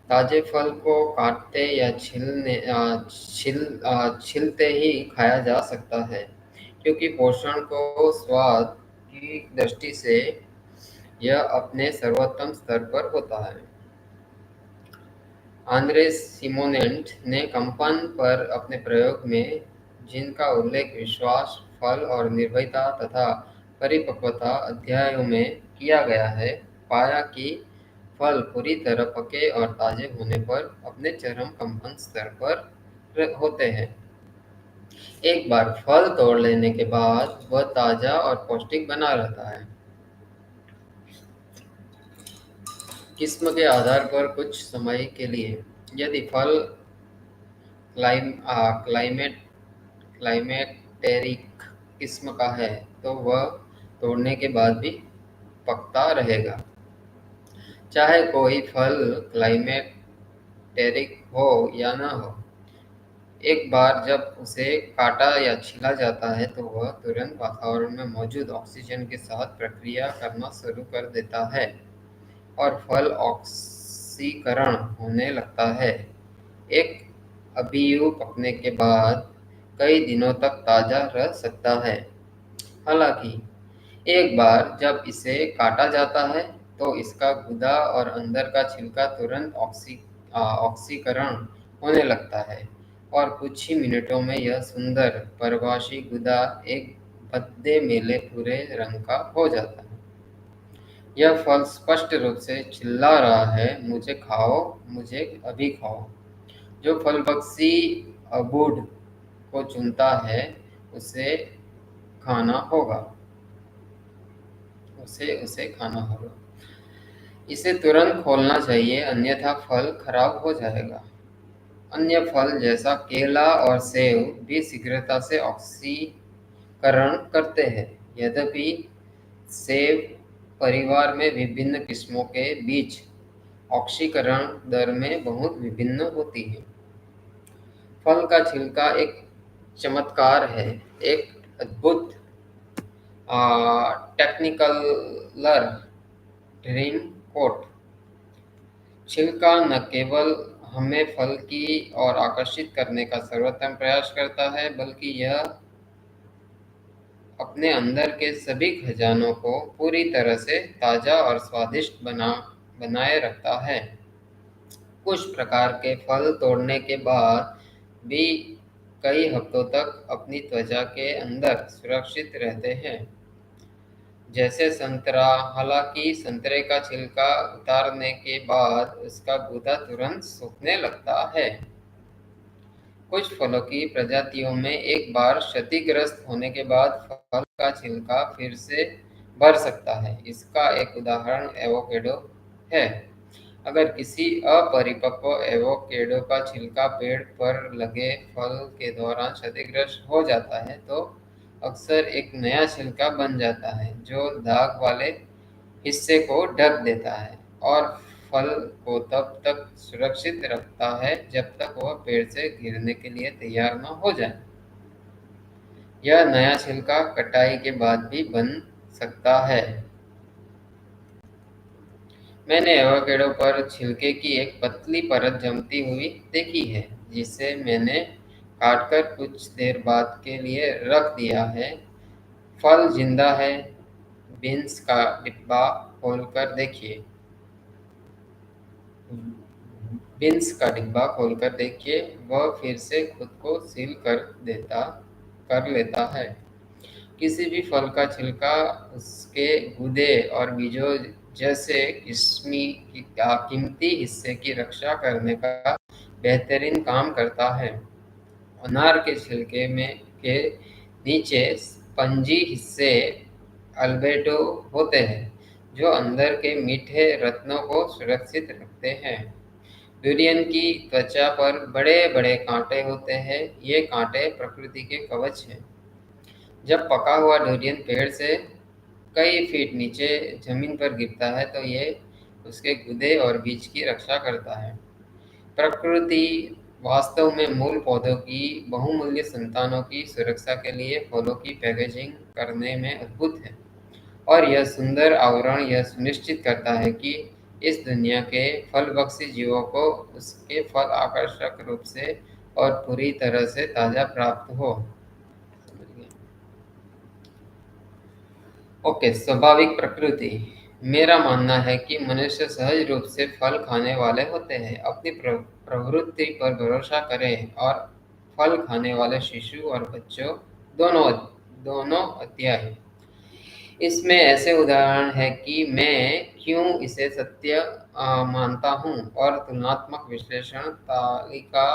ताजे फल को काटते या छीलते ही खाया जा सकता है, क्योंकि पोषण को स्वाद की दृष्टि से यह अपने सर्वोत्तम स्तर पर होता है। आंद्रे सिमोनेट ने कंपन पर अपने प्रयोग में, जिनका उल्लेख विश्वास, फल और निर्भयता तथा परिपक्वता अध्यायों में किया गया है, पाया कि फल पूरी तरह पके और ताजे होने पर अपने चरम कंपन स्तर पर होते हैं। एक बार फल तोड़ लेने के बाद वह ताजा और पौष्टिक बना रहता है। किस्म के आधार पर कुछ समय के लिए, यदि फल क्लाइमेट क्लाइमेटेरिक किस्म का है, तो वह तोड़ने के बाद भी पकता रहेगा। चाहे कोई फल क्लाइमेटेरिक हो या न हो, एक बार जब उसे काटा या छीला जाता है तो वह तुरंत वातावरण में मौजूद ऑक्सीजन के साथ प्रक्रिया करना शुरू कर देता है और फल ऑक्सीकरण होने लगता है। एक अभियु पकने के बाद कई दिनों तक ताज़ा रह सकता है। हालांकि एक बार जब इसे काटा जाता है तो इसका गूदा और अंदर का छिलका तुरंत ऑक्सीकरण होने लगता है और कुछ ही मिनटों में यह सुंदर परभासी गूदा एक भद्दे मेले भूरे रंग का हो जाता है। यह फल स्पष्ट रूप से चिल्ला रहा है, मुझे खाओ, मुझे अभी खाओ। जो फल पक्षी अबूढ़ को चुनता है, उसे खाना होगा उसे उसे खाना होगा। इसे तुरंत खोलना चाहिए, अन्यथा फल खराब हो जाएगा। अन्य फल जैसा केला और सेब भी शीघ्रता से ऑक्सीकरण करते हैं। यद्यपि सेब परिवार में विभिन्न किस्मों के बीच ऑक्सीकरण दर में बहुत विभिन्न होती है। फल का छिलका एक चमत्कार है, एक अद्भुत टेक्निकलर ड्रीम कोट। छिलका न केवल हमें फल की ओर आकर्षित करने का सर्वोत्तम प्रयास करता है, बल्कि यह अपने अंदर के सभी खजानों को पूरी तरह से ताज़ा और स्वादिष्ट बनाए रखता है। कुछ प्रकार के फल तोड़ने के बाद भी कई हफ्तों तक अपनी त्वचा के अंदर सुरक्षित रहते हैं, जैसे संतरा। हालांकि संतरे का छिलका उतारने के बाद उसका गूदा तुरंत सूखने लगता है। कुछ फलों की प्रजातियों में एक बार क्षतिग्रस्त होने के बाद फल का छिलका फिर से भर सकता है। इसका एक उदाहरण एवोकेडो है। अगर किसी अपरिपक्व एवोकेडो का छिलका पेड़ पर लगे फल के दौरान क्षतिग्रस्त हो जाता है, तो अक्सर एक नया छिलका बन जाता है जो दाग वाले हिस्से को ढक देता है और फल को तब तक सुरक्षित रखता है जब तक वह पेड़ से गिरने के लिए तैयार न हो जाए। यह नया छिलका कटाई के बाद भी बन सकता है। मैंने एवोकेडो पर छिलके की एक पतली परत जमती हुई देखी है, जिसे मैंने काटकर कुछ देर बाद के लिए रख दिया है। फल जिंदा है। बीन्स का डिब्बा खोलकर देखिए। बीन्स का डिब्बा खोलकर देखिए, वह फिर से खुद को सील कर लेता है। किसी भी फल का छिलका उसके गूदे और बीजों जैसे कीमती हिस्से की रक्षा करने का बेहतरीन काम करता है। अनार के छिलके में के नीचे स्पंजी हिस्से अल्बेडो होते हैं, जो अंदर के मीठे रत्नों को सुरक्षित रखते हैं। डुरियन की त्वचा पर बड़े-बड़े कांटे होते हैं। ये कांटे प्रकृति के कवच हैं। जब पका हुआ डुरियन पेड़ से कई फीट नीचे जमीन पर गिरता है, तो ये उसके गूदे और बीज की रक्षा करता है। प्रकृति वास्तव में मूल पौधों की बहुमूल्य संतानों की सुरक्षा के लिए फलों की पैकेजिंग करने में अद्भुत है, और यह सुंदर आवरण यह सुनिश्चित करता है कि इस दुनिया के फल-भक्षी जीवों को उसके फल आकर्षक रूप से और पूरी तरह से ताज़ा प्राप्त हो। समझ गए? ओके, स्वाभाविक प्रकृति। मेरा मानना है कि मनुष्य सहज रूप से फल खाने वाले होते हैं। अपनी प्रवृत्ति पर भरोसा करें और फल खाने वाले शिशु और बच्चों दोनों दोनों अध्याय। इसमें ऐसे उदाहरण हैं कि मैं क्यों इसे सत्य मानता हूँ, और तुलनात्मक विश्लेषण तालिका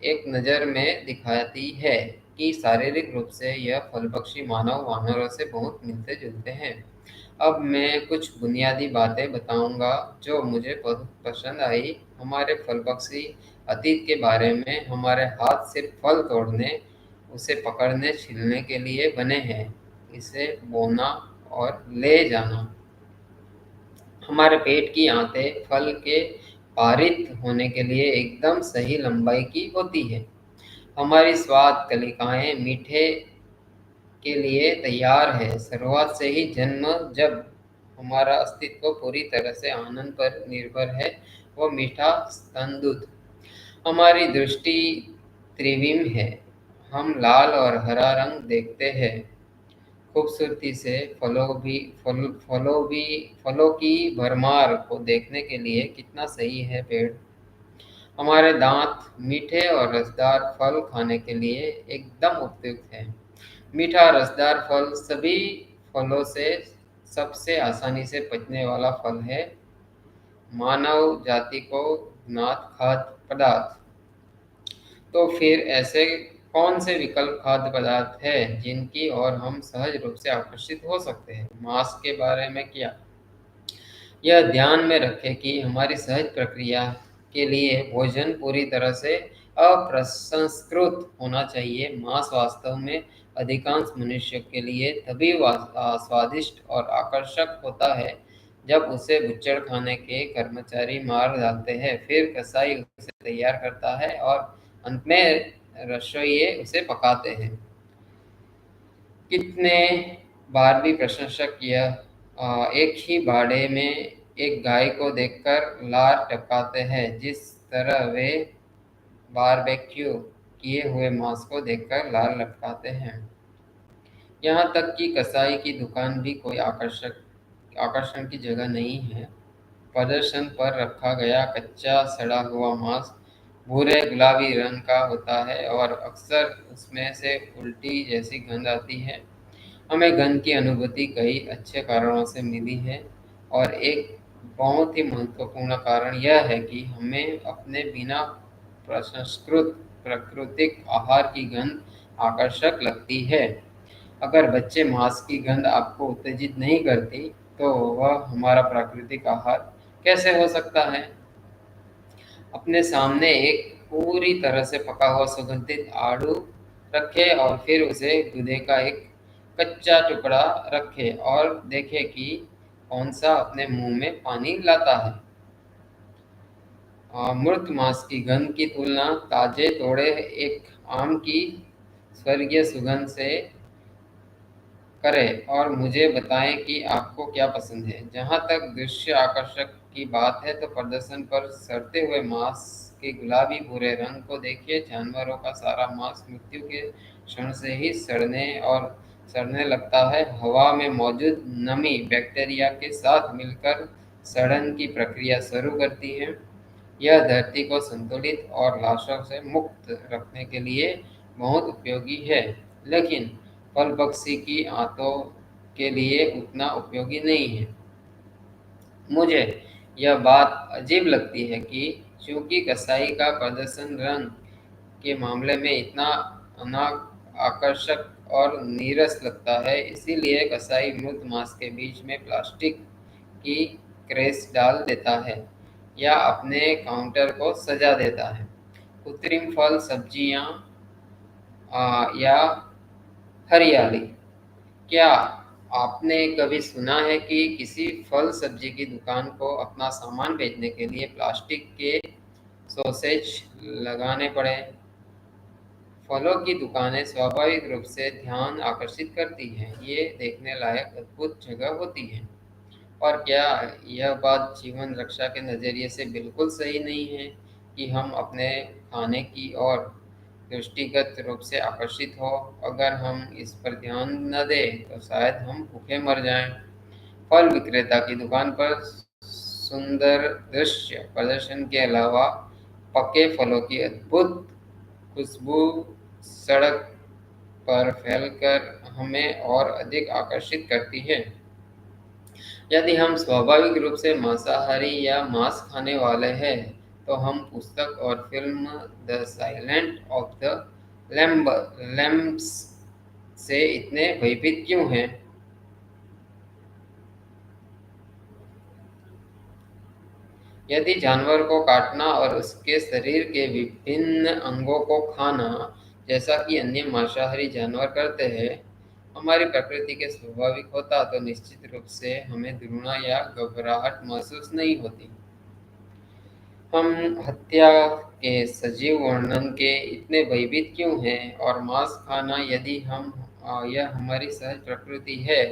एक नज़र में दिखाती है कि शारीरिक रूप से यह फल-पक्षी मानव वानरों से बहुत मिलते-जुलते हैं। अब मैं कुछ बुनियादी बातें बताऊंगा जो मुझे बहुत पसंद आई। हमारे फल-पक्षी अतीत के बारे में। हमारे हाथ सिर्फ फल तोड़ने, उसे पकड़ने, छीलने के लिए बने हैं, इसे बोना और ले जाना। हमारे पेट की आंतें फल के पारित होने के लिए एकदम सही लंबाई की होती है। हमारी स्वाद कलिकाएं मीठे के लिए तैयार है। शुरुआत से ही जन्म, जब हमारा अस्तित्व पूरी तरह से आनंद पर निर्भर है, वो मीठा स्तन दूध। हमारी दृष्टि त्रिविम है। हम लाल और हरा रंग देखते हैं। खूबसूरती से फलों की भरमार को देखने के लिए कितना सही है पेड़। हमारे दांत मीठे और रसदार फल खाने के लिए एकदम उपयुक्त हैं। मीठा रसदार फल सभी फलों से सबसे आसानी से पचने वाला फल है। मानव जाति को ज्ञात खाद्य पदार्थ। तो फिर ऐसे कौन से विकल्प खाद्य पदार्थ हैं जिनकी ओर हम सहज रूप से आकर्षित हो सकते हैं? मांस के बारे में क्या? यह ध्यान में रखें कि हमारी सहज प्रक्रिया के लिए भोजन पूरी तरह से अप्रसंस्कृत होना चाहिए। मांस वास्तव में अधिकांश मनुष्यों के लिए तभी स्वादिष्ट और आकर्षक होता है जब उसे बूचड़खाने के कर्मचारी मार डालते हैं, फिर कसाई उसे तैयार करता है और अंत में रसोइये उसे पकाते हैं। कितने बार भी प्रशंसक यह एक ही बाड़े में एक गाय को देखकर लार टपकाते हैं, जिस तरह वे बारबेक्यू किए हुए मांस को देखकर लार लटकाते हैं। यहाँ तक कि कसाई की दुकान भी कोई आकर्षण की जगह नहीं है। प्रदर्शन पर रखा गया कच्चा सड़ा हुआ मांस भूरे गुलाबी रंग का होता है और अक्सर उसमें से उल्टी जैसी गंध आती है। हमें गंध की अनुभूति कई अच्छे कारणों से मिली है, और एक बहुत ही महत्वपूर्ण कारण यह है कि हमें अपने बिना प्रसंस्कृत प्राकृतिक आहार की गंध आकर्षक लगती है। अगर बच्चे मांस की गंध आपको उत्तेजित नहीं करती, तो वह हमारा प्राकृतिक आहार कैसे हो सकता है? अपने सामने एक पूरी तरह से पका हुआ सुगंधित आड़ू रखें और फिर उसे दूधे का एक कच्चा टुकड़ा रखें और देखें कि कौन सा अपने मुंह में पानी लाता है। मूर्त मांस की गंध की तुलना ताजे तोड़े एक आम की स्वर्गीय सुगंध से करें और मुझे बताएं कि आपको क्या पसंद है। जहाँ तक दृश्य आकर्षक की बात है, तो प्रदर्शन पर सड़ते हुए मांस के गुलाबी भूरे रंग को देखिए। जानवरों का सारा मांस मृत्यु के क्षण से ही सड़ने लगता है। हवा में मौजूद नमी बैक्टीरिया के साथ मिलकर सड़न की प्रक्रिया शुरू करती है। यह धरती को संतुलित और लाशों से मुक्त रखने के लिए बहुत उपयोगी है, लेकिन फल पक्षी की आंतों के लिए उतना उपयोगी नहीं है। मुझे यह बात अजीब लगती है कि चूंकि कसाई का प्रदर्शन रंग के मामले में इतना अना आकर्षक और नीरस लगता है, इसीलिए कसाई मृत मांस के बीच में प्लास्टिक की क्रेस डाल देता है या अपने काउंटर को सजा देता है। कृत्रिम फल, सब्जियां या हरियाली। क्या आपने कभी सुना है कि किसी फल सब्जी की दुकान को अपना सामान बेचने के लिए प्लास्टिक के सॉसेज लगाने पड़े? फलों की दुकानें स्वाभाविक रूप से ध्यान आकर्षित करती हैं। ये देखने लायक अद्भुत जगह होती है। और क्या यह बात जीवन रक्षा के नज़रिए से बिल्कुल सही नहीं है कि हम अपने खाने की ओर दृष्टिगत रूप से आकर्षित हो? अगर हम इस पर ध्यान न दें तो शायद हम भूखे मर जाएं। फल विक्रेता की दुकान पर सुंदर दृश्य प्रदर्शन के अलावा पके फलों की अद्भुत खुशबू सड़क पर फैलकर हमें और अधिक आकर्षित करती है। यदि हम स्वाभाविक रूप से मांसाहारी या मांस खाने वाले हैं, तो हम पुस्तक और film the silent of the lamb Lamb's से इतने भयभीत क्यों हैं? यदि जानवर को काटना और उसके शरीर के विभिन्न अंगों को खाना, जैसा कि अन्य मांसाहारी जानवर करते हैं, हमारी प्रकृति के स्वाभाविक होता, तो निश्चित रूप से हमें घृणा या घबराहट महसूस नहीं होती। हम हत्या के सजीव वर्णन के इतने भयभीत क्यों हैं? और मांस खाना, यदि यह हमारी सहज प्रकृति है।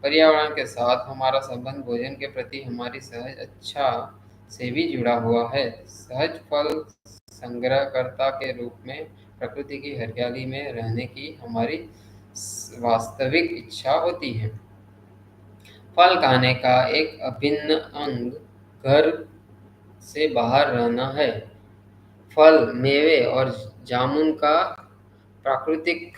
पर्यावरण के साथ हमारा संबंध भोजन के प्रति हमारी सहज अच्छा से भी जुड़ा हुआ है। सहज फल संग्रहकर्ता के रूप में प्रकृति की हरियाली में रहने की हमारी वास्तविक इच्छा होती है। फल खाने का एक अभिन्न अंग घर से बाहर रहना है। फल, मेवे और जामुन का प्राकृतिक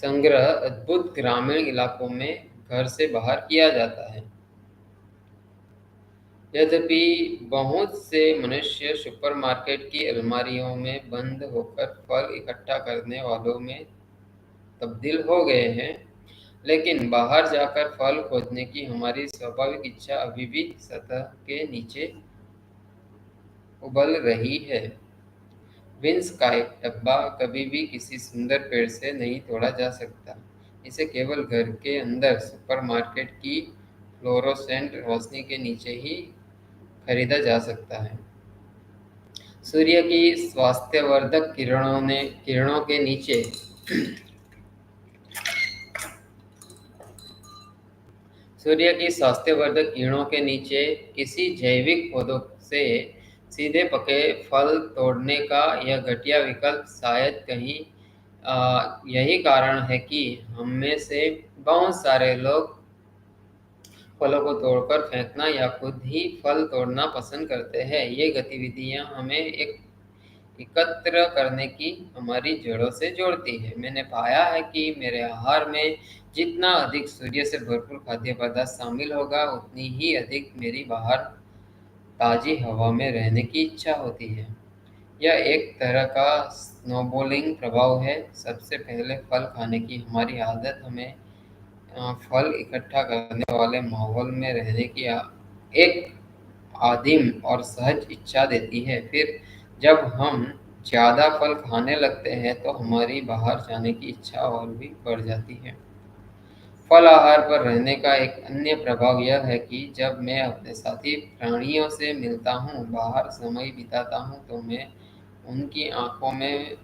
संग्रह अद्भुत ग्रामीण इलाकों में घर से बाहर किया जाता है। यद्यपि बहुत से मनुष्य सुपरमार्केट की अलमारियों में बंद होकर फल इकट्ठा करने वालों में तब्दील हो गए हैं, लेकिन बाहर जाकर फल खोजने की हमारी स्वाभाविक इच्छा अभी भी सतह के नीचे उबल रही है। विंस का एक डब्बा कभी भी किसी सुंदर पेड़ से नहीं तोड़ा जा सकता। इसे केवल घर के अंदर सुपरमार्केट की फ्लोरोसेंट रोशनी के नीचे ही खरीदा जा सकता है। सूर्य की स्वास्थ्यवर्धक किरणों के नीचे सूर्य की स्वास्थ्यवर्धक किरणों के नीचे किसी जैविक पौधों से सीधे पके फल तोड़ने का यह घटिया विकल्प शायद कहीं यही कारण है कि हम में से बहुत सारे लोग फलों को तोड़कर फेंकना या खुद ही फल तोड़ना पसंद करते हैं। ये गतिविधियां हमें एकत्र करने की हमारी जड़ों से जोड़ती है। मैंने पाया है कि मेरे आहार में जितना अधिक सूर्य से भरपूर खाद्य पदार्थ शामिल होगा, उतनी ही अधिक मेरी बाहर ताज़ी हवा में रहने की इच्छा होती है। यह एक तरह का स्नोबॉलिंग प्रभाव है। सबसे पहले फल खाने की हमारी आदत हमें फल इकट्ठा करने वाले माहौल में रहने की एक आदिम और सहज इच्छा देती है। फिर जब हम ज़्यादा फल खाने लगते हैं, तो हमारी बाहर जाने की इच्छा और भी बढ़ जाती है। फल आहार पर रहने का एक अन्य प्रभाव यह है कि जब मैं अपने साथी प्राणियों से मिलता हूँ, बाहर समय बिताता हूँ, तो मैं उनकी आंखों में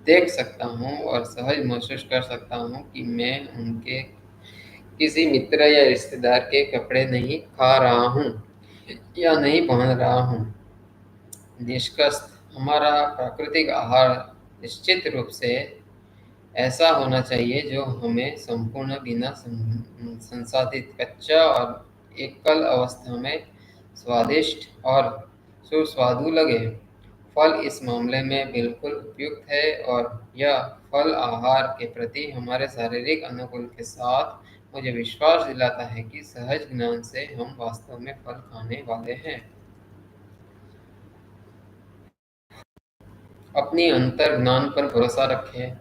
देख सकता हूँ और सहज महसूस कर सकता हूँ कि मैं उनके किसी मित्र या रिश्तेदार के कपड़े नहीं खा रहा हूँ या नहीं पहन रहा हूँ। निष्कर्षतः हमारा प्राकृतिक आहार निश्चित रूप से ऐसा होना चाहिए जो हमें संपूर्ण बिना संसाधित कच्चा और एकल अवस्था में स्वादिष्ट और सुस्वादु लगे। फल इस मामले में बिल्कुल उपयुक्त है, और यह फल आहार के प्रति हमारे शारीरिक अनुकूल के साथ मुझे विश्वास दिलाता है कि सहज ज्ञान से हम वास्तव में फल खाने वाले हैं। अपनी अंतर ज्ञान पर भरोसा रखें।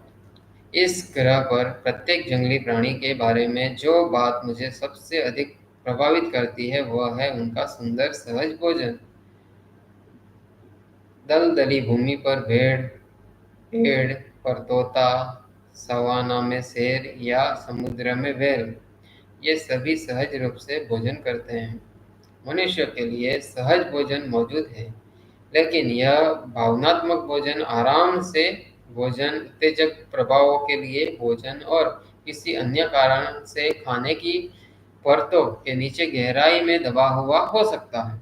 इस ग्रह पर प्रत्येक जंगली प्राणी के बारे में जो बात मुझे सबसे अधिक प्रभावित करती है, वह है उनका सुंदर सहज भोजन। दलदली भूमि पर भेड़, पेड़ पर तोता, सवाना में शेर या समुद्र में व्हेल, ये सभी सहज रूप से भोजन करते हैं। मनुष्य के लिए सहज भोजन मौजूद है, लेकिन यह भावनात्मक भोजन, आराम से भोजन, उत्तेजक प्रभावों के लिए भोजन और किसी अन्य कारण से खाने की परतों के नीचे गहराई में दबा हुआ हो सकता है।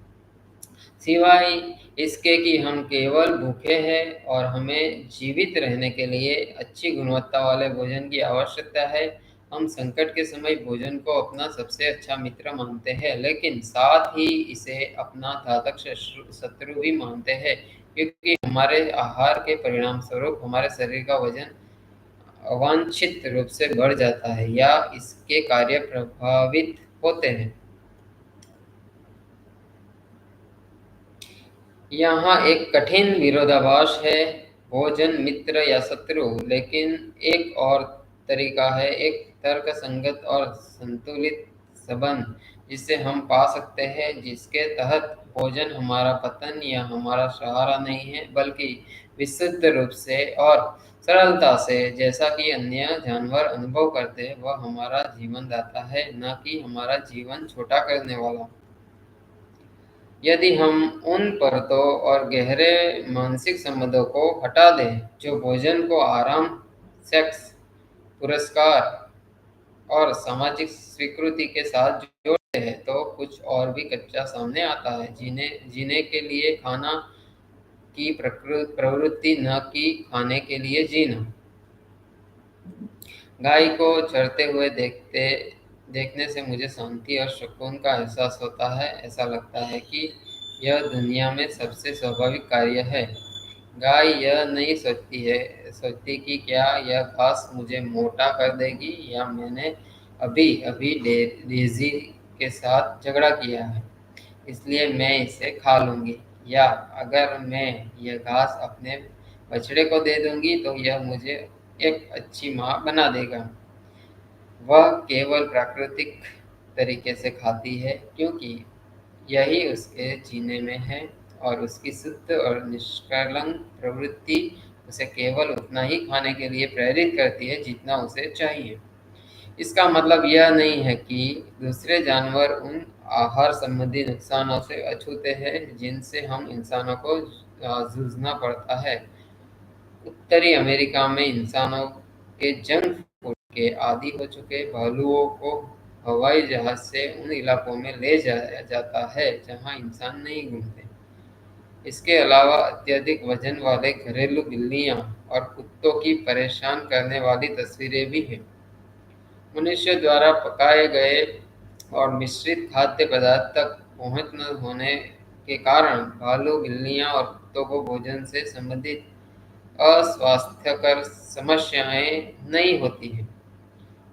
सिवाय इसके कि हम केवल भूखे हैं और हमें जीवित रहने के लिए अच्छी गुणवत्ता वाले भोजन की आवश्यकता है, हम संकट के समय भोजन को अपना सबसे अच्छा मित्र मानते हैं, लेकिन साथ ही इसे अपना घातक शत्रु भी मानते हैं, क्योंकि हमारे आहार के परिणाम स्वरूप हमारे शरीर का वजन अवांछित रूप से बढ़ जाता है या इसके कार्य प्रभावित होते हैं। यहाँ एक कठिन विरोधाभास है, भोजन मित्र या शत्रु, लेकिन एक और तरीका है, एक तर्कसंगत और संतुलित संबंध जिसे हम पा सकते हैं, जिसके तहत भोजन हमारा पतन या हमारा सहारा नहीं है, बल्कि विशुद्ध रूप से और सरलता से, जैसा कि अन्य जानवर अनुभव करते हैं, वह हमारा जीवन दाता है, न कि हमारा जीवन छोटा करने वाला। यदि हम उन परतों और गहरे मानसिक संबंधों को हटा दें जो भोजन को आराम, सेक्स, पुरस्कार और सामाजिक स्वीकृति के साथ जोड़ते हैं, तो कुछ और भी कच्चा सामने आता है। जीने जीने के लिए खाना की प्रवृत्ति, न कि खाने के लिए जीना। गाय को चरते हुए देखने से मुझे शांति और सुकून का एहसास होता है। ऐसा लगता है कि यह दुनिया में सबसे स्वाभाविक कार्य है। गाय यह नहीं सोचती कि क्या यह घास मुझे मोटा कर देगी या मैंने अभी अभी डेज़ी के साथ झगड़ा किया है, इसलिए मैं इसे खा लूँगी, या अगर मैं यह घास अपने बछड़े को दे दूँगी तो यह मुझे एक अच्छी माँ बना देगा। वह केवल प्राकृतिक तरीके से खाती है, क्योंकि यही उसके जीने में है, और उसकी शुद्ध और निष्कलंक प्रवृत्ति उसे केवल उतना ही खाने के लिए प्रेरित करती है जितना उसे चाहिए। इसका मतलब यह नहीं है कि दूसरे जानवर उन आहार संबंधी नुकसानों से अछूते हैं जिनसे हम इंसानों को जूझना पड़ता है। उत्तरी अमेरिका में इंसानों के जंक फूड के आदी हो चुके भालुओं को हवाई जहाज से उन इलाकों में ले जाया जाता है जहां इंसान नहीं घूमते। इसके अलावा अत्यधिक वजन वाले घरेलू बिल्लियां और कुत्तों की परेशान करने वाली तस्वीरें भी हैं। मनुष्य द्वारा पकाए गए और मिश्रित खाद्य पदार्थ तक पहुंच न होने के कारण भालू, बिल्लियां और कुत्तों को भोजन से संबंधित अस्वास्थ्यकर समस्याएं नहीं होती हैं,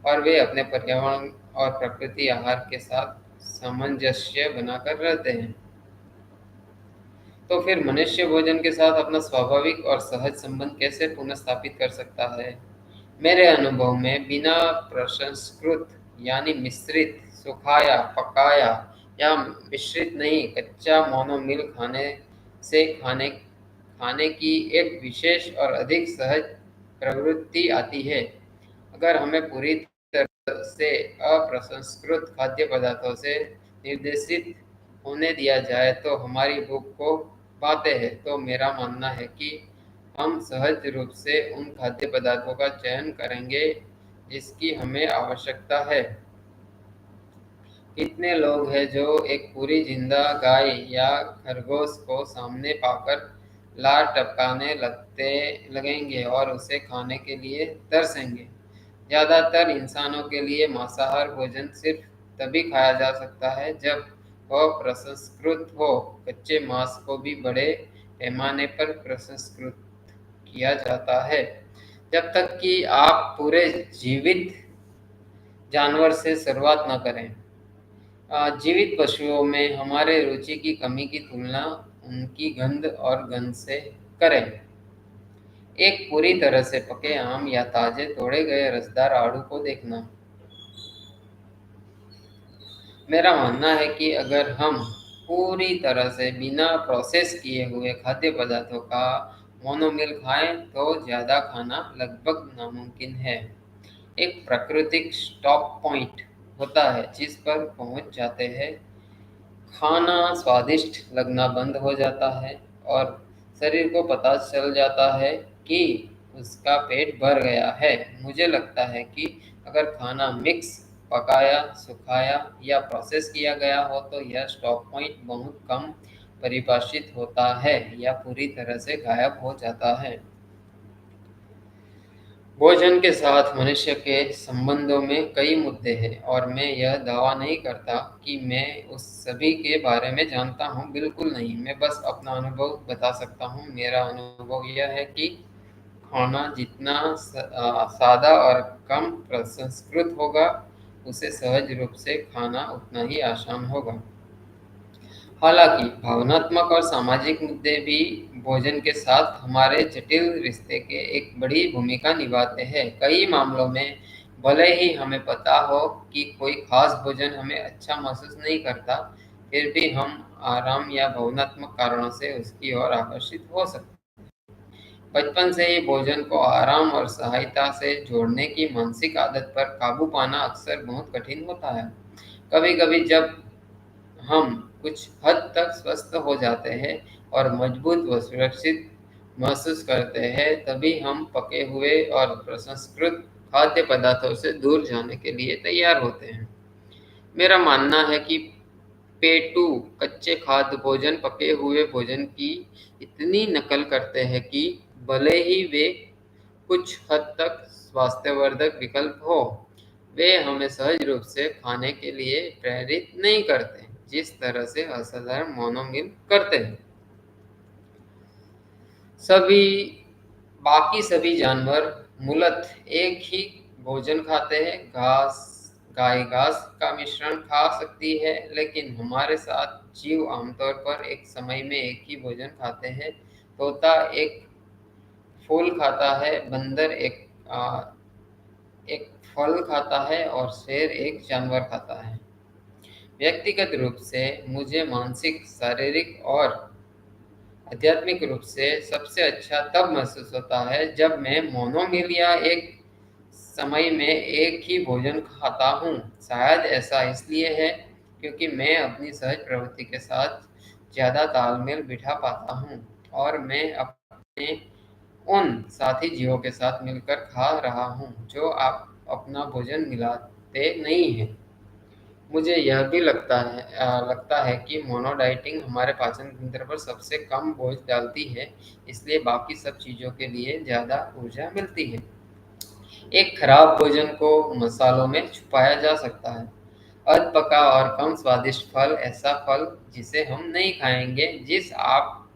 और वे अपने पर्यावरण और प्रकृति आहार के साथ सामंजस्य बनाकर रहते हैं। तो फिर मनुष्य भोजन के साथ अपना स्वाभाविक और सहज संबंध कैसे पुनर्स्थापित कर सकता है? मेरे अनुभव में बिना प्रसंस्कृत यानी मिश्रित, सुखाया, पकाया या मिश्रित नहीं, कच्चा मोनोमील खाने से खाने खाने की एक विशेष और अधिक सहज प्रवृत्ति आती है। अगर हमें पूरी तरह से अप्रसंस्कृत खाद्य पदार्थों से निर्देशित होने दिया जाए तो हमारी भूख को पाते हैं, तो मेरा मानना है कि हम सहज रूप से उन खाद्य पदार्थों का चयन करेंगे जिसकी हमें आवश्यकता है। कितने लोग हैं जो एक पूरी जिंदा गाय या खरगोश को सामने पाकर लार टपकाने लगेंगे और उसे खाने के लिए तरसेंगे। ज़्यादातर इंसानों के लिए मांसाहार भोजन सिर्फ तभी खाया जा सकता है जब वह प्रसंस्कृत हो। कच्चे मांस को भी बड़े पैमाने पर प्रसंस्कृत किया जाता है। जब तक कि आप पूरे जीवित जानवर से शुरुआत न करें। जीवित पशुओं में हमारे रुचि की कमी की तुलना उनकी गंध और गंध से करें। एक पूरी तरह से पके आम या ताजे तोड़े गए रसदार आड़ू को देखना। मेरा मानना है कि अगर हम पूरी तरह से बिना प्रोसेस किए हुए खाद्य पदार्थों का मोनोमील खाएं तो ज़्यादा खाना लगभग नामुमकिन है। एक प्राकृतिक स्टॉप पॉइंट होता है जिस पर पहुंच जाते हैं, खाना स्वादिष्ट लगना बंद हो जाता है और शरीर को पता चल जाता है कि उसका पेट भर गया है। मुझे लगता है कि अगर खाना मिक्स पकाया, सुखाया या प्रोसेस किया गया हो तो यह स्टॉप पॉइंट बहुत कम परिभाषित होता है या पूरी तरह से गायब हो जाता है। भोजन के साथ मनुष्य के संबंधों में कई मुद्दे हैं और मैं यह दावा नहीं करता कि मैं उस सभी के बारे में जानता हूँ, बिल्कुल नहीं। मैं बस अपना अनुभव बता सकता हूँ। मेरा अनुभव यह है कि खाना जितना सादा और कम प्रसंस्कृत होगा, उसे सहज रूप से खाना उतना ही आसान होगा। हालांकि भावनात्मक और सामाजिक मुद्दे भी भोजन के साथ हमारे जटिल रिश्ते के एक बड़ी भूमिका निभाते हैं। कई मामलों में भले ही हमें पता हो कि कोई खास भोजन हमें अच्छा महसूस नहीं करता, फिर भी हम आराम या भावनात्मक कारणों से उसकी ओर आकर्षित हो सकते हैं। बचपन से ही भोजन को आराम और सहायता से जोड़ने की मानसिक आदत पर काबू पाना अक्सर बहुत कठिन होता है। कभी-कभी जब हम कुछ हद तक स्वस्थ हो जाते हैं और मजबूत व सुरक्षित महसूस करते हैं, तभी हम पके हुए और प्रसंस्कृत खाद्य पदार्थों से दूर जाने के लिए तैयार होते हैं। मेरा मानना है कि पेटू कच्चे खाद्य भोजन पके हुए भोजन की इतनी नकल करते हैं कि भले ही वे कुछ हद तक स्वास्थ्यवर्धक विकल्प हो, वे हमें सहज रूप से खाने के लिए प्रेरित नहीं करते, जिस तरह से असाधारण मोनोमील करते हैं। सभी बाकी सभी जानवर मूलतः एक ही भोजन खाते हैं। गाय घास का मिश्रण खा सकती है, लेकिन हमारे साथ जीव आमतौर पर एक समय में एक ही भोजन खाते हैं। तोता एक फूल खाता है, बंदर एक फल खाता है और शेर एक जानवर खाता है। व्यक्तिगत रूप से मुझे मानसिक, शारीरिक और आध्यात्मिक रूप से सबसे अच्छा तब महसूस होता है जब मैं मोनोमील या एक समय में एक ही भोजन खाता हूँ। शायद ऐसा इसलिए है क्योंकि मैं अपनी सहज प्रवृत्ति के साथ ज़्यादा तालमेल बिठा पाता हूँ और मैं अपने उन साथी जीवों के साथ मिलकर खा रहा हूँ जो आप अपना भोजन मिलाते नहीं हैं। मुझे यह भी लगता है कि मोनो डाइटिंग हमारे पाचन तंत्र पर सबसे कम बोझ डालती है, इसलिए बाकी सब चीज़ों के लिए ज़्यादा ऊर्जा मिलती है। एक खराब भोजन को मसालों में छुपाया जा सकता है। अधपका और कम स्वादिष्ट फल ऐसा फल जिसे हम नहीं खाएंगे, जिस आप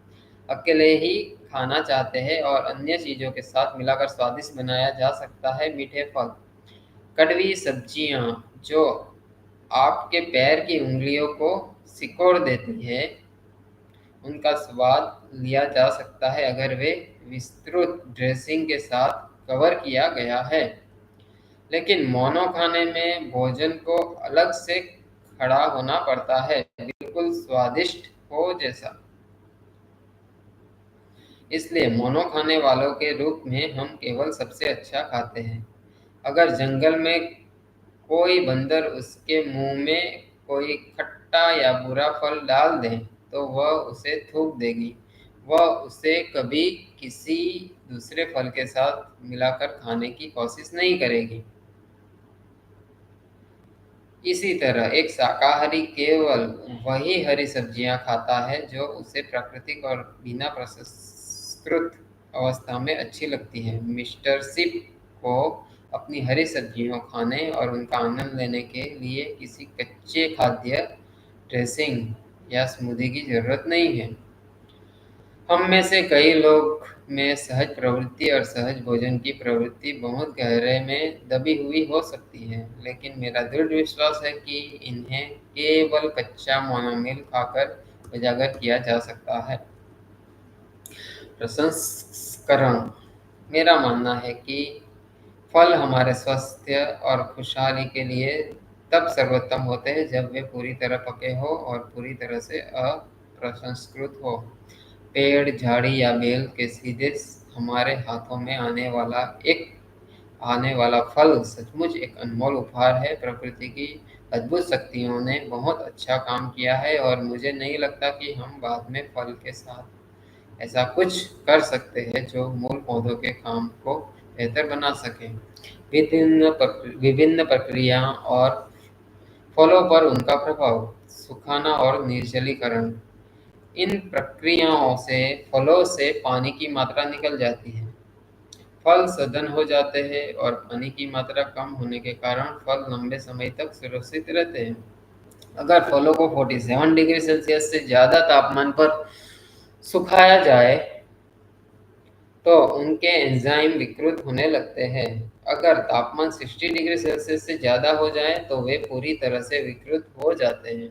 अकेले ही खाना चाहते हैं और अन्य चीज़ों के साथ मिलाकर स्वादिष्ट बनाया जा सकता है। मीठे फल, कड़वी सब्जियां जो आपके पैर की उँगलियों को सिकोड़ देती है, उनका स्वाद लिया जा सकता है अगर वे विस्तृत ड्रेसिंग के साथ कवर किया गया है। लेकिन मोनो खाने में भोजन को अलग से खड़ा होना पड़ता है, बिल्कुल स्वादिष्ट हो जैसा। इसलिए मोनो खाने वालों के रूप में हम केवल सबसे अच्छा खाते हैं। अगर जंगल में कोई बंदर उसके मुंह में कोई खट्टा या बुरा फल डाल दे, तो वह उसे थूक देगी। वह उसे कभी किसी दूसरे फल के साथ मिलाकर खाने की कोशिश नहीं करेगी। इसी तरह एक शाकाहारी केवल वही हरी सब्जियां खाता है जो उसे प्राकृतिक और बिना प्रसंस्कृत अवस्था में अच्छी लगती है। मिस्टर सिप को अपनी हरी सब्जियों खाने और उनका आनंद लेने के लिए किसी कच्चे खाद्य, ड्रेसिंग या स्मूदी की जरूरत नहीं है। हम में से कई लोग में सहज प्रवृत्ति और सहज भोजन की प्रवृत्ति बहुत गहरे में दबी हुई हो सकती है, लेकिन मेरा दृढ़ विश्वास है कि इन्हें केवल कच्चा मोनोमील खाकर उजागर किया जा सकता है। प्रसंस्करण, मेरा मानना है कि फल हमारे स्वास्थ्य और खुशहाली के लिए तब सर्वोत्तम होते हैं जब वे पूरी तरह पके हो और पूरी तरह से अप्रसंस्कृत हो। पेड़, झाड़ी या बेल के सीधे हमारे हाथों में आने वाला फल सचमुच एक अनमोल उपहार है। प्रकृति की अद्भुत शक्तियों ने बहुत अच्छा काम किया है और मुझे नहीं लगता कि हम बाद में फल के साथ ऐसा कुछ कर सकते हैं जो मूल पौधों के काम को बेहतर बना सके। विभिन्न प्रक्रिया और फलों पर उनका प्रभाव। सुखाना और निर्जलीकरण। इन प्रक्रियाओं से फलों से पानी की मात्रा निकल जाती है। फल सघन हो जाते हैं और पानी की मात्रा कम होने के कारण फल लंबे समय तक सुरक्षित रहते हैं। अगर फलों को 47 डिग्री सेल्सियस से ज़्यादा तापमान पर सुखाया जाए तो उनके एंजाइम विकृत होने लगते हैं। अगर तापमान 60 डिग्री सेल्सियस से ज़्यादा हो जाए तो वे पूरी तरह से विकृत हो जाते हैं।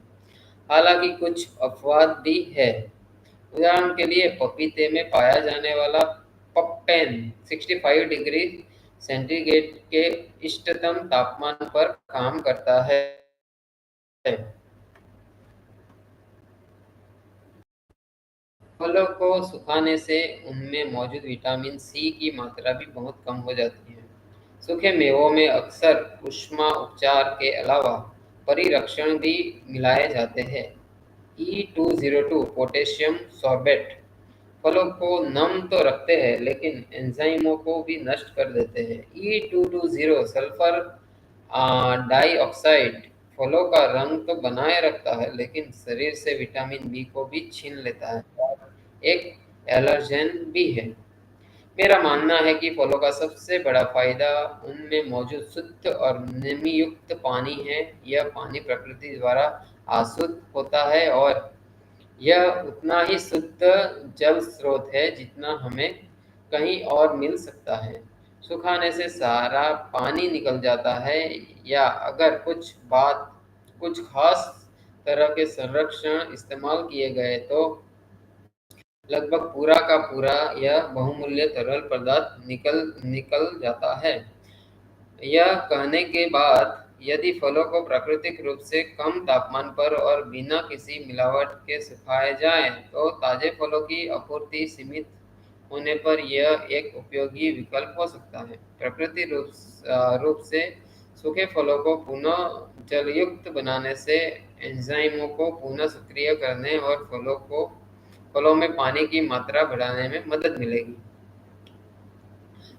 हालांकि कुछ अपवाद भी है। उदाहरण के लिए पपीते में पाया जाने वाला पप्पेन 65 डिग्री सेंटीग्रेड के इष्टतम तापमान पर काम करता है। फलों को सुखाने से उनमें मौजूद विटामिन सी की मात्रा भी बहुत कम हो जाती है। सूखे मेवों में अक्सर ऊष्मा उपचार के अलावा परिरक्षण भी मिलाए जाते हैं। E202 पोटेशियम सॉर्बेट फलों को नम तो रखते हैं लेकिन एंजाइमों को भी नष्ट कर देते हैं। E220 सल्फर डाइऑक्साइड फलों का रंग तो बनाए रखता है लेकिन शरीर से विटामिन बी को भी छीन लेता है और एक एलर्जेन भी है। मेरा मानना है कि फलों का सबसे बड़ा फायदा उनमें मौजूद शुद्ध और नमीयुक्त पानी है। यह पानी प्रकृति द्वारा आशुद्ध होता है और यह उतना ही शुद्ध जल स्रोत है जितना हमें कहीं और मिल सकता है। सुखाने से सारा पानी निकल जाता है या अगर कुछ खास तरह के संरक्षण इस्तेमाल किए गए तो लगभग पूरा का पूरा यह बहुमूल्य तरल पदार्थ निकल निकल जाता है। यह कहने के बाद यदि फलों को प्राकृतिक रूप से कम तापमान पर और बिना किसी मिलावट के सुखाए जाएं, तो ताजे फलों की आपूर्ति सीमित होने पर यह एक उपयोगी विकल्प हो सकता है। रूप से सूखे फलों को पुनः जलयुक्त बनाने से एंजाइमों को पुनः सक्रिय करने और फलों में पानी की मात्रा बढ़ाने में मदद मिलेगी।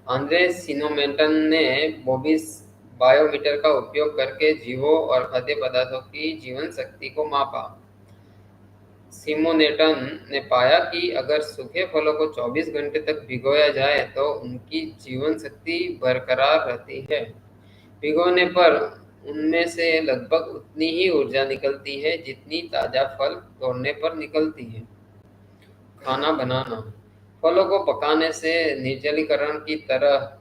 आंद्रे सिनोमेटन ने बोबिस बायोमीटर का उपयोग करके जीवों और खाद्य पदार्थों की जीवन शक्ति को मापा। सिमोनेटन ने पाया कि अगर सूखे फलों को 24 घंटे तक भिगोया जाए तो उनकी जीवन शक्ति बरकरार रहती है। भिगोने पर उनमें से लगभग उतनी ही ऊर्जा निकलती है जितनी ताजा फल तोड़ने पर निकलती है। खाना बनाना। फलों को पकाने से निर्जलीकरण की तरह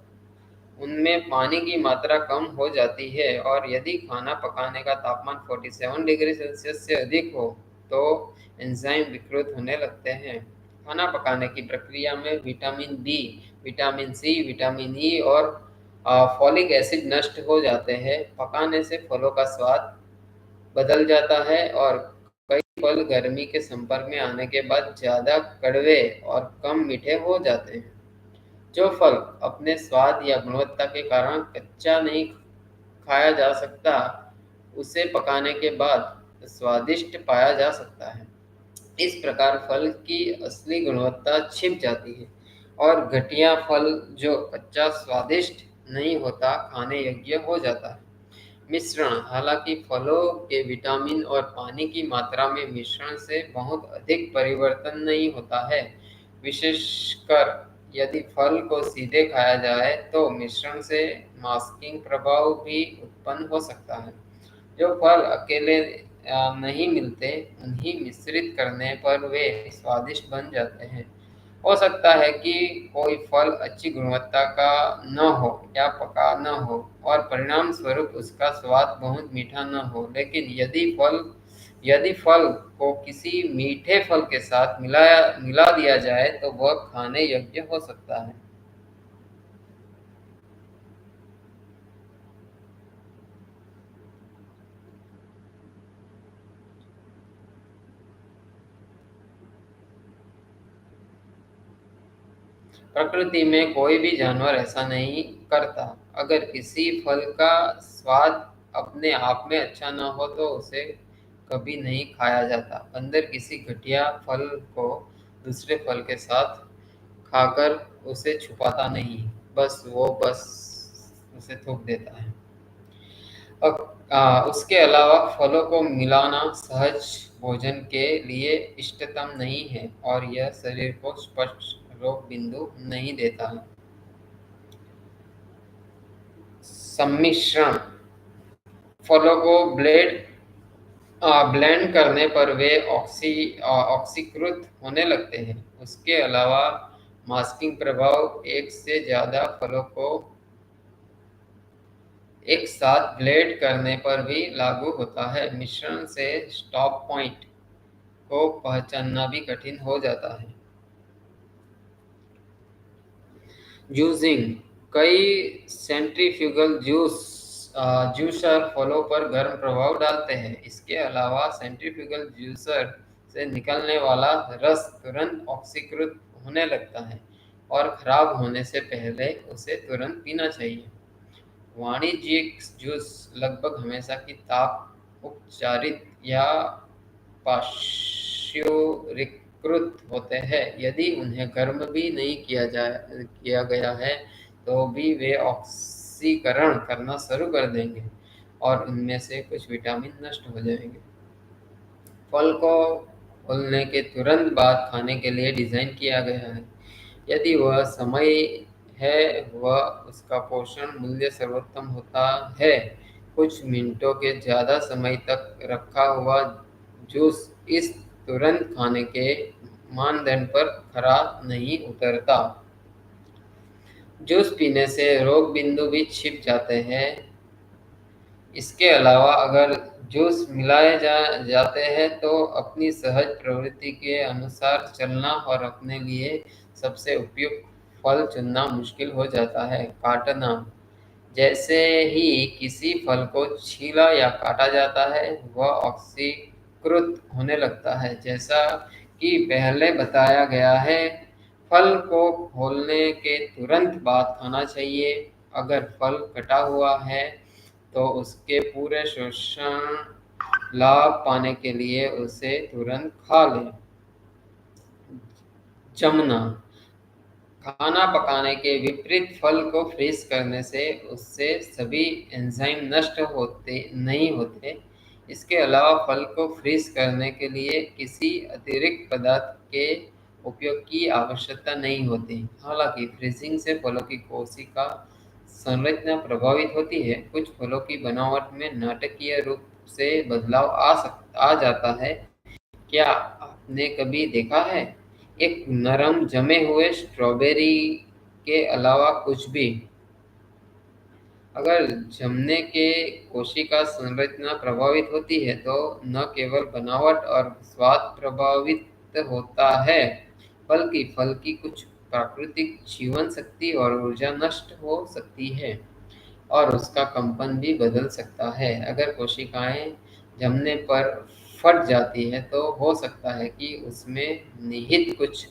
उनमें पानी की मात्रा कम हो जाती है और यदि खाना पकाने का तापमान 47 डिग्री सेल्सियस से अधिक हो तो एंजाइम विकृत होने लगते हैं। खाना पकाने की प्रक्रिया में vitamin B, vitamin C, vitamin E और फॉलिक एसिड नष्ट हो जाते हैं। पकाने से फलों का स्वाद बदल जाता है और कई फल गर्मी के संपर्क में आने के बाद ज़्यादा कड़वे और कम मीठे हो जाते हैं। जो फल अपने स्वाद या गुणवत्ता के कारण कच्चा नहीं खाया जा सकता, उसे पकाने के बाद स्वादिष्ट पाया जा सकता है। इस प्रकार फल की असली गुणवत्ता छिप जाती है और घटिया फल जो कच्चा स्वादिष्ट नहीं होता खाने योग्य हो जाता है। मिश्रण। हालांकि फलों के विटामिन और पानी की मात्रा में मिश्रण से बहुत अधिक परिवर्तन नहीं होता है। विशेषकर यदि फल को सीधे खाया जाए तो मिश्रण से मास्किंग प्रभाव भी उत्पन्न हो सकता है। जो फल अकेले नहीं मिलते, उन्हें मिश्रित करने पर वे स्वादिष्ट बन जाते हैं। हो सकता है कि कोई फल अच्छी गुणवत्ता का न हो या पका न हो और परिणाम स्वरूप उसका स्वाद बहुत मीठा न हो, लेकिन यदि फल को किसी मीठे फल के साथ मिला दिया जाए तो वह खाने योग्य हो सकता है। प्रकृति में कोई भी जानवर ऐसा नहीं करता। अगर किसी फल का स्वाद अपने आप में अच्छा न हो तो उसे कभी नहीं खाया जाता। बंदर किसी घटिया फल को दूसरे फल के साथ खाकर उसे छुपाता नहीं, बस उसे थूक देता है। उसके अलावा फलों को मिलाना सहज भोजन के लिए इष्टतम नहीं है और यह शरीर को स्पष्ट रोग बिंदु नहीं देता है। सम्मिश्रण फलों को ब्लेंड करने पर वे ऑक्सीकृत होने लगते हैं। उसके अलावा मास्किंग प्रभाव एक से ज्यादा फलों को एक साथ ब्लेंड करने पर भी लागू होता है। मिश्रण से स्टॉप पॉइंट को पहचानना भी कठिन हो जाता है। जूसिंग कई सेंट्रीफ्यूगल जूसर फलों पर गर्म प्रभाव डालते हैं। इसके अलावा सेंट्रीफ्यूगल जूसर से निकलने वाला रस तुरंत ऑक्सीकृत होने लगता है और खराब होने से पहले उसे तुरंत पीना चाहिए। वाणिज्यिक जूस लगभग हमेशा की ताप उपचारित या पाश्चुरीकृत होते हैं। यदि उन्हें गर्म भी नहीं किया गया है तो भी वे ऑक्सीकरण करना शुरू कर देंगे और उनमें से कुछ विटामिन नष्ट हो जाएंगे। फल को खोलने के तुरंत बाद खाने के लिए डिज़ाइन किया गया है। यदि वह समय है वह उसका पोषण मूल्य सर्वोत्तम होता है। कुछ मिनटों के ज़्यादा समय तक रखा हुआ जूस इस तुरंत खाने के मानदंड पर खरा नहीं उतरता। जूस पीने से रोग बिंदु भी छिप जाते हैं। इसके अलावा अगर जूस मिलाए जाते हैं तो अपनी सहज प्रवृत्ति के अनुसार चलना और अपने लिए सबसे उपयुक्त फल चुनना मुश्किल हो जाता है। काटना जैसे ही किसी फल को छीला या काटा जाता है वह ऑक्सीकृत होने लगता है। जैसा कि पहले बताया गया है, फल को खोलने के तुरंत बाद खाना चाहिए। अगर फल कटा हुआ है तो उसके पूरे पोषण लाभ पाने के लिए उसे तुरंत खा लें। जमना खाना पकाने के विपरीत फल को फ्रीज करने से उससे सभी एंजाइम नष्ट होते नहीं होते। इसके अलावा फल को फ्रीज करने के लिए किसी अतिरिक्त पदार्थ के उपयोग की आवश्यकता नहीं होती। हालांकि फ्रीजिंग से फलों की कोशिका संरचना प्रभावित होती है। कुछ फलों की बनावट में नाटकीय रूप से बदलाव आ जाता है। क्या आपने कभी देखा है एक नरम जमे हुए स्ट्रॉबेरी के अलावा कुछ भी? अगर जमने के कोशिका संरचना प्रभावित होती है तो न केवल बनावट और स्वाद प्रभावित होता है बल्कि फल की कुछ प्राकृतिक जीवन शक्ति और ऊर्जा नष्ट हो सकती है और उसका कंपन भी बदल सकता है। अगर कोशिकाएं जमने पर फट जाती है तो हो सकता है कि उसमें निहित कुछ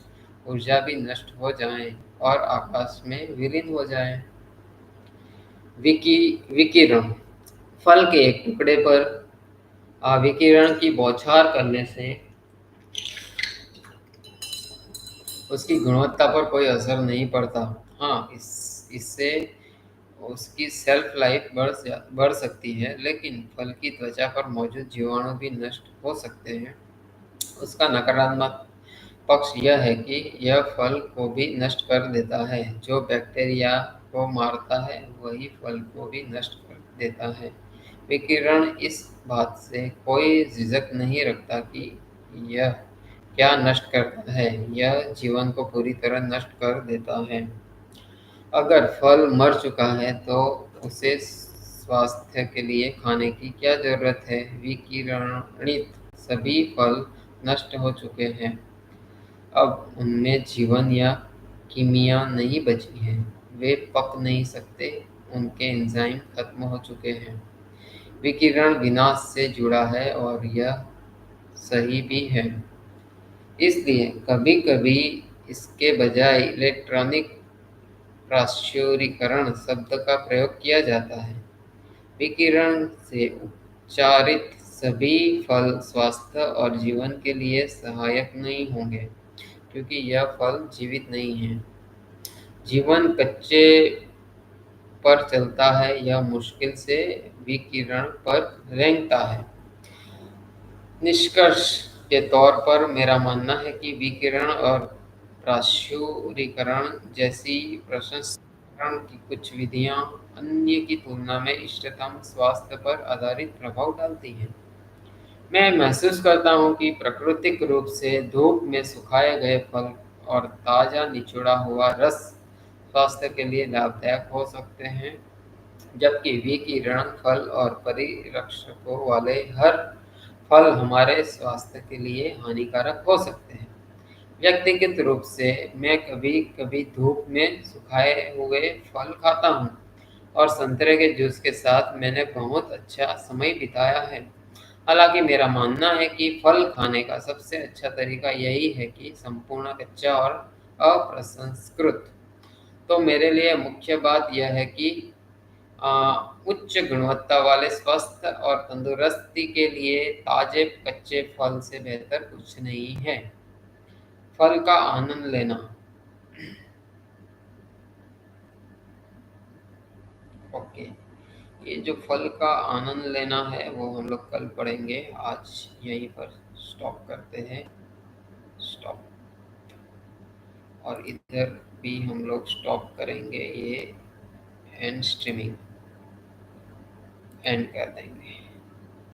ऊर्जा भी नष्ट हो जाए और आकाश में विलीन हो जाए। विकिरण फल के एक टुकड़े पर विकिरण की बौछार करने से उसकी गुणवत्ता पर कोई असर नहीं पड़ता। हाँ, इससे उसकी शेल्फ लाइफ बढ़ सकती है, लेकिन फल की त्वचा पर मौजूद जीवाणु भी नष्ट हो सकते हैं। उसका नकारात्मक पक्ष यह है कि यह फल को भी नष्ट कर देता है। जो बैक्टीरिया को मारता है वही फल को भी नष्ट कर देता है। विकिरण इस बात से कोई झिझक नहीं रखता कि यह क्या नष्ट करता है, यह जीवन को पूरी तरह नष्ट कर देता है। अगर फल मर चुका है तो उसे स्वास्थ्य के लिए खाने की क्या जरूरत है? विकिरणित सभी फल नष्ट हो चुके हैं। अब उनमें जीवन या कीमिया नहीं बची है। वे पक नहीं सकते, उनके एंजाइम खत्म हो चुके हैं। विकिरण विनाश से जुड़ा है और यह सही भी है। इसलिए कभी-कभी इसके बजाय इलेक्ट्रॉनिक पाश्चुरीकरण शब्द का प्रयोग किया जाता है। विकिरण से उपचारित सभी फल स्वास्थ्य और जीवन के लिए सहायक नहीं होंगे क्योंकि यह फल जीवित नहीं है। जीवन कच्चे पर चलता है या मुश्किल से विकिरण पर रेंगता है। निष्कर्ष के तौर पर मेरा मानना है कि विकिरण और प्राचुरीकरण जैसी प्रसंस्करण की कुछ विधियां अन्य की तुलना में इष्टतम स्वास्थ्य पर आधारित प्रभाव डालती हैं। मैं महसूस करता हूँ कि प्राकृतिक रूप से धूप में सुखाए गए फल और ताज़ा निचोड़ा हुआ रस स्वास्थ्य के लिए लाभदायक हो सकते हैं, जबकि विकिरण फल और परिरक्षकों वाले हर फल हमारे स्वास्थ्य के लिए हानिकारक हो सकते हैं। व्यक्तिगत रूप से मैं कभी-कभी धूप में सुखाए हुए फल खाता हूँ और संतरे के जूस के साथ मैंने बहुत अच्छा समय बिताया है। हालाँकि मेरा मानना है कि फल खाने का सबसे अच्छा तरीका यही है कि संपूर्ण कच्चा और अप्रसंस्कृत। तो मेरे लिए मुख्य बात यह है कि अ, उच्च गुणवत्ता वाले स्वास्थ्य और तंदुरुस्ती के लिए ताजे कच्चे फल से बेहतर कुछ नहीं है। फल का आनंद लेना। ओके, ये जो फल का आनंद लेना है वो हम लोग कल पढ़ेंगे। आज यहीं पर स्टॉप करते हैं। स्टॉप। और इधर भी हम लोग स्टॉप करेंगे, ये एंड स्ट्रीमिंग एंड कर देंगे।